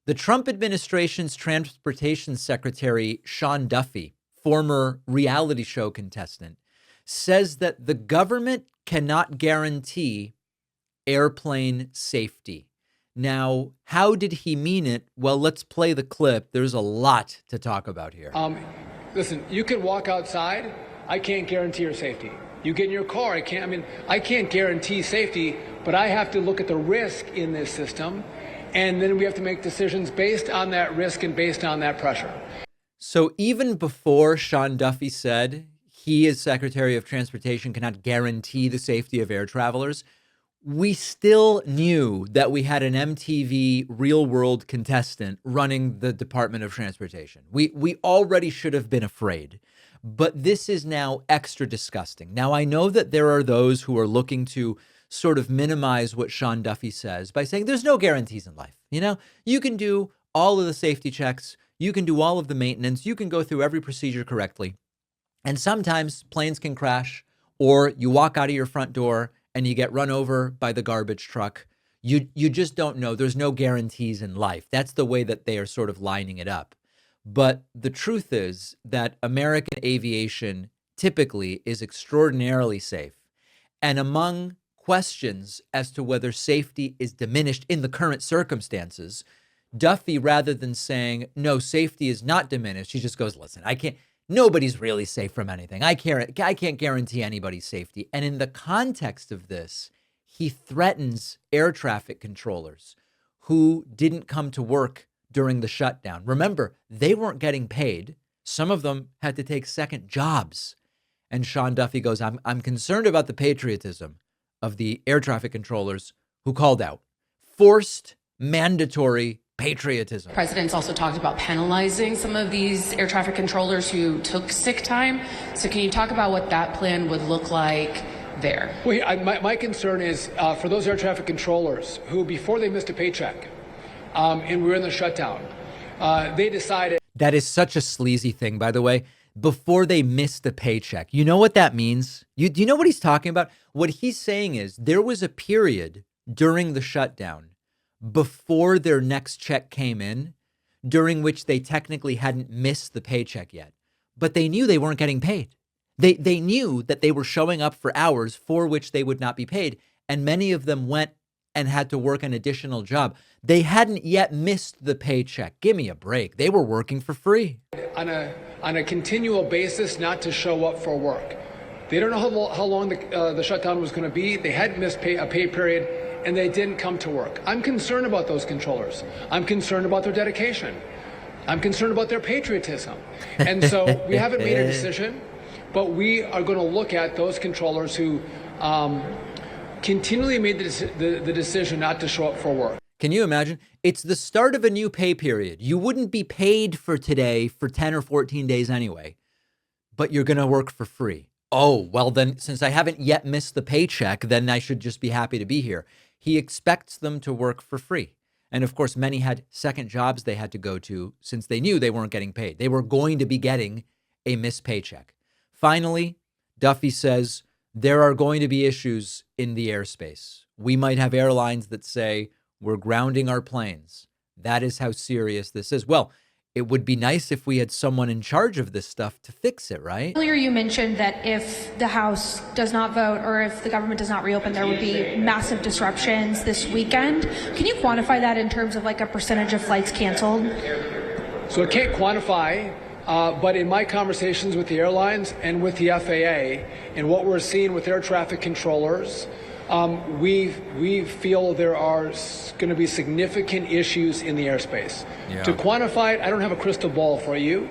The Trump administration's transportation secretary, Sean Duffy, former reality show contestant, says that the government cannot guarantee airplane safety. Now, how did he mean it? Well, let's play the clip. There's a lot to talk about here. Listen, you can walk outside. I can't guarantee your safety. You get in your car. I can't guarantee safety, but I have to look at the risk in this system. And then we have to make decisions based on that risk and based on that pressure. So even before Sean Duffy said he, as Secretary of Transportation, cannot guarantee the safety of air travelers, we still knew that we had an MTV real world contestant running the Department of Transportation. We already should have been afraid. But this is now extra disgusting. Now, I know that there are those who are looking to sort of minimize what Sean Duffy says by saying there's no guarantees in life. You know, you can do all of the safety checks. You can do all of the maintenance. You can go through every procedure correctly. And sometimes planes can crash, or you walk out of your front door and you get run over by the garbage truck. You just don't know. There's no guarantees in life. That's the way that they are sort of lining it up. But the truth is that American aviation typically is extraordinarily safe. And among questions as to whether safety is diminished in the current circumstances, Duffy, rather than saying, no, safety is not diminished, he just goes, listen, nobody's really safe from anything. I can't guarantee anybody's safety. And in the context of this, he threatens air traffic controllers who didn't come to work during the shutdown. Remember, they weren't getting paid. Some of them had to take second jobs. And Sean Duffy goes, I'm concerned about the patriotism of the air traffic controllers who called out. Forced, mandatory patriotism. The president's also talked about penalizing some of these air traffic controllers who took sick time. So can you talk about what that plan would look like there? Well, my concern is for those air traffic controllers who, before they missed a paycheck, and we were in the shutdown, they decided. That is such a sleazy thing, by the way. Before they missed the paycheck. You know what that means? Do you know what he's talking about? What he's saying is there was a period during the shutdown before their next check came in, during which they technically hadn't missed the paycheck yet. But they knew they weren't getting paid. They knew that they were showing up for hours for which they would not be paid. And many of them went and had to work an additional job. They hadn't yet missed the paycheck. Give me a break. They were working for free. On a continual basis, not to show up for work. They don't know how long the shutdown was going to be. They hadn't missed a pay period, and they didn't come to work. I'm concerned about those controllers. I'm concerned about their dedication. I'm concerned about their patriotism. And so we haven't made a decision, but we are going to look at those controllers who continually made the decision not to show up for work. Can you imagine? It's the start of a new pay period. You wouldn't be paid for today for 10 or 14 days anyway, but you're going to work for free. Oh, well then, since I haven't yet missed the paycheck, then I should just be happy to be here. He expects them to work for free. And of course, many had second jobs they had to go to since they knew they weren't getting paid. They were going to be getting a missed paycheck. Finally, Duffy says there are going to be issues in the airspace. We might have airlines that say, we're grounding our planes. That is how serious this is. Well, it would be nice if we had someone in charge of this stuff to fix it, right? Earlier you mentioned that if the House does not vote or if the government does not reopen, there would be massive disruptions this weekend. Can you quantify that in terms of like a percentage of flights canceled? So I can't quantify, but in my conversations with the airlines and with the FAA and what we're seeing with air traffic controllers, we feel there are going to be significant issues in the airspace. Yeah. To quantify it, I don't have a crystal ball for you,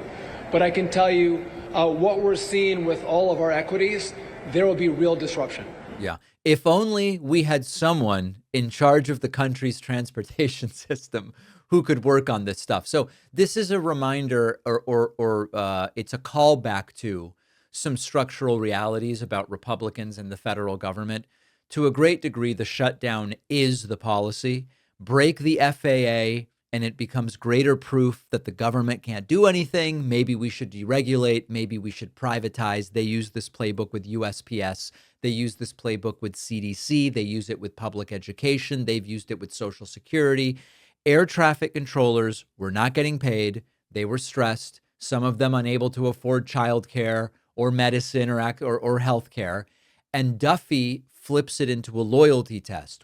but I can tell you what we're seeing with all of our equities, there will be real disruption. Yeah. If only we had someone in charge of the country's transportation system who could work on this stuff. So this is a reminder or it's a callback to some structural realities about Republicans and the federal government. To a great degree, the shutdown is the policy. Break the FAA, and it becomes greater proof that the government can't do anything. Maybe we should deregulate. Maybe we should privatize. They use this playbook with USPS. They use this playbook with CDC. They use it with public education. They've used it with Social Security. Air traffic controllers were not getting paid. They were stressed, some of them unable to afford childcare or medicine or health care. And Duffy flips it into a loyalty test.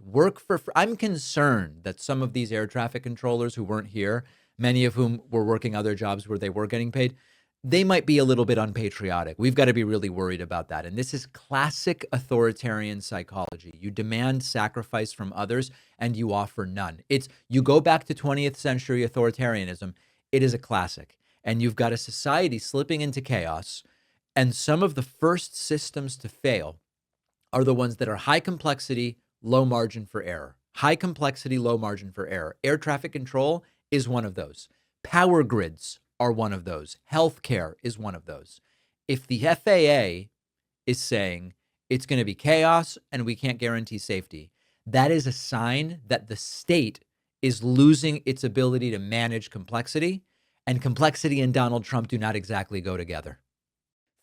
I'm concerned that some of these air traffic controllers who weren't here, many of whom were working other jobs where they were getting paid, they might be a little bit unpatriotic. We've got to be really worried about that. And this is classic authoritarian psychology. You demand sacrifice from others and you offer none. You go back to 20th century authoritarianism. It is a classic. And you've got a society slipping into chaos. And some of the first systems to fail are the ones that are high complexity, low margin for error. High complexity, low margin for error. Air traffic control is one of those. Power grids are one of those. Healthcare is one of those. If the FAA is saying it's going to be chaos and we can't guarantee safety, that is a sign that the state is losing its ability to manage complexity, and complexity and Donald Trump do not exactly go together.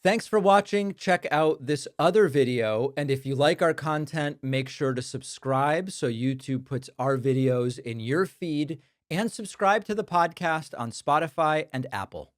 Thanks for watching. Check out this other video. And if you like our content, make sure to subscribe so YouTube puts our videos in your feed, and subscribe to the podcast on Spotify and Apple.